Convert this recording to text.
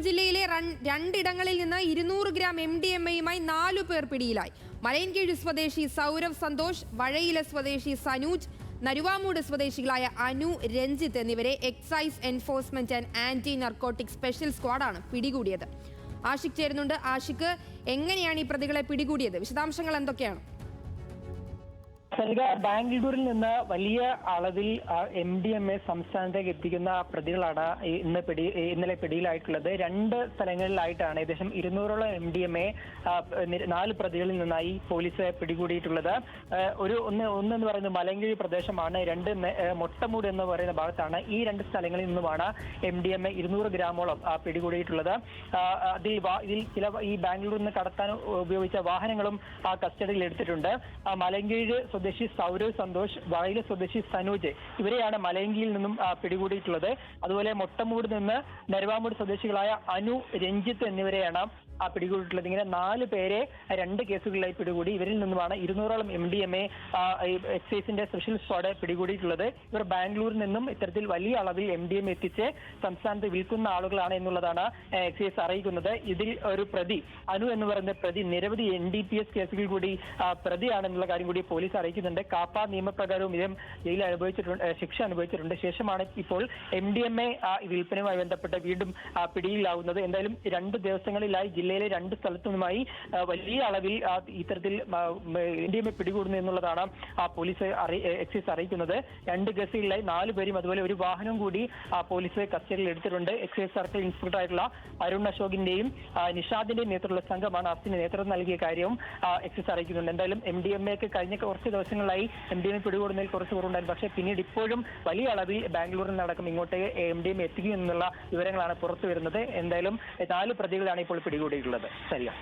ജില്ലയിലെ രണ്ടിടങ്ങളിൽ നിന്ന് 200 ഗ്രാം MDMA-യുമായി 4 പേർ പിടിയിലായി. മലയൻകീഴ് സ്വദേശി സൗരവ് സന്തോഷ്, വഴയില സ്വദേശി സനൂജ്, നരുവാമൂട് സ്വദേശികളായ അനു, രഞ്ജിത്ത് എന്നിവരെ excise enforcement and anti narcotic special സ്ക്വാഡാണ് പിടികൂടിയത്. ആഷിഖ് ചേരുന്നുണ്ട്. ആഷിഖ്, എങ്ങനെയാണ് ഈ പ്രതികളെ പിടികൂടിയത്? വിശദാംശങ്ങൾ എന്തൊക്കെയാണ്? ബാംഗ്ലൂരിൽ നിന്ന് വലിയ അളവിൽ MDMA സംസ്ഥാനത്തേക്ക് എത്തിക്കുന്ന പ്രതികളാണ് ഇന്നലെ പിടിയിലായിട്ടുള്ളത്. 2 സ്ഥലങ്ങളിലായിട്ടാണ് ഏകദേശം 200ഓളം MDMA 4 പ്രതികളിൽ നിന്നായി പോലീസ് പിടികൂടിയിട്ടുള്ളത്. ഒന്നെന്ന് പറയുന്നത് മലയൻകീഴ് പ്രദേശമാണ്, 2 മൊട്ടമൂട് എന്ന് പറയുന്ന ഭാഗത്താണ്. ഈ 2 സ്ഥലങ്ങളിൽ നിന്നുമാണ് MDMA 200 ഗ്രാമോളം പിടികൂടിയിട്ടുള്ളത്. ഇതിൽ ചില ഈ ബാംഗ്ലൂരിൽ നിന്ന് കടത്താൻ ഉപയോഗിച്ച വാഹനങ്ങളും കസ്റ്റഡിയിൽ എടുത്തിട്ടുണ്ട്. മലയൻകീഴ് സ്വദേശി സൗരവ് സന്തോഷ്, വഴയില സ്വദേശി സനൂജ് ഇവരെയാണ് മലയൻകീഴിൽ നിന്നും പിടികൂടിയിട്ടുള്ളത്. അതുപോലെ മൊട്ടമൂട് നിന്ന് നരുവാമൂട് സ്വദേശികളായ അനു, രഞ്ജിത്ത് എന്നിവരെയാണ് പിടികൂടിയിട്ടുള്ളത്. ഇങ്ങനെ 4 പേരെ 2 കേസുകളിലായി പിടികൂടി. ഇവരിൽ നിന്നുമാണ് 200ഓളം MDMA എക്സൈസിന്റെ സ്പെഷ്യൽ സ്ക്വാഡ് പിടികൂടിയിട്ടുള്ളത്. ഇവർ ബാംഗ്ലൂരിൽ നിന്നും ഇത്തരത്തിൽ വലിയ അളവിൽ MDMA എത്തിച്ച് സംസ്ഥാനത്ത് വിൽക്കുന്ന ആളുകളാണ് എന്നുള്ളതാണ് എക്സൈസ് അറിയിക്കുന്നത്. ഇതിൽ ഒരു പ്രതി അനു എന്ന് പറയുന്ന പ്രതി നിരവധി NDPS കേസുകൾ കൂടി പ്രതിയാണെന്നുള്ള കാര്യം കൂടി പോലീസ് അറിയിക്കുന്നുണ്ട്. കാപ്പ നിയമപ്രകാരവും ഇദ്ദേഹം ജയിലിൽ ശിക്ഷ അനുഭവിച്ചിട്ടുണ്ട്. ശേഷമാണ് ഇപ്പോൾ MDMA വിൽപ്പനയുമായി ബന്ധപ്പെട്ട് വീണ്ടും പിടിയിലാവുന്നത്. എന്തായാലും 2 ദിവസങ്ങളിലായി ജില്ലയിലെ 2 സ്ഥലത്തു നിന്നുമായി വലിയ അളവിൽ ഇത്തരത്തിൽ MDMA പിടികൂടുന്നു എന്നുള്ളതാണ് പോലീസ് എക്സൈസ് അറിയിക്കുന്നത്. 2 കേസുകളിലായി 4 പേരും അതുപോലെ ഒരു വാഹനം കൂടി പോലീസ് കസ്റ്റഡിയിൽ എടുത്തിട്ടുണ്ട്. എക്സൈസ് സർക്കിൾ ഇൻസ്പെക്ടർ ആയിട്ടുള്ള അരുൺ അശോകിന്റെയും നിഷാദിന്റെയും നേതൃത്വത്തിലുള്ള സംഘമാണ് അറസ്റ്റിന് നേതൃത്വം നൽകിയ കാര്യവും എക്സൈസ് അറിയിക്കുന്നുണ്ട്. എന്തായാലും MDMAക്ക് കഴിഞ്ഞ കുറച്ച് ദിവസങ്ങളായി MDMA പിടികൂടുന്നതിൽ കുറച്ച് കുറവുണ്ടായിരുന്നു. പക്ഷേ പിന്നീട് ഇപ്പോഴും വലിയ അളവിൽ ബാംഗ്ലൂരിൽ നടക്കും ഇങ്ങോട്ട് MDMA എത്തിക്കും എന്നുള്ള വിവരങ്ങളാണ് പുറത്തു വരുന്നത്. എന്തായാലും 4 പ്രതികളാണ് ഇപ്പോൾ പിടികൂടിയിട്ടുള്ളത്. ശരിയാ.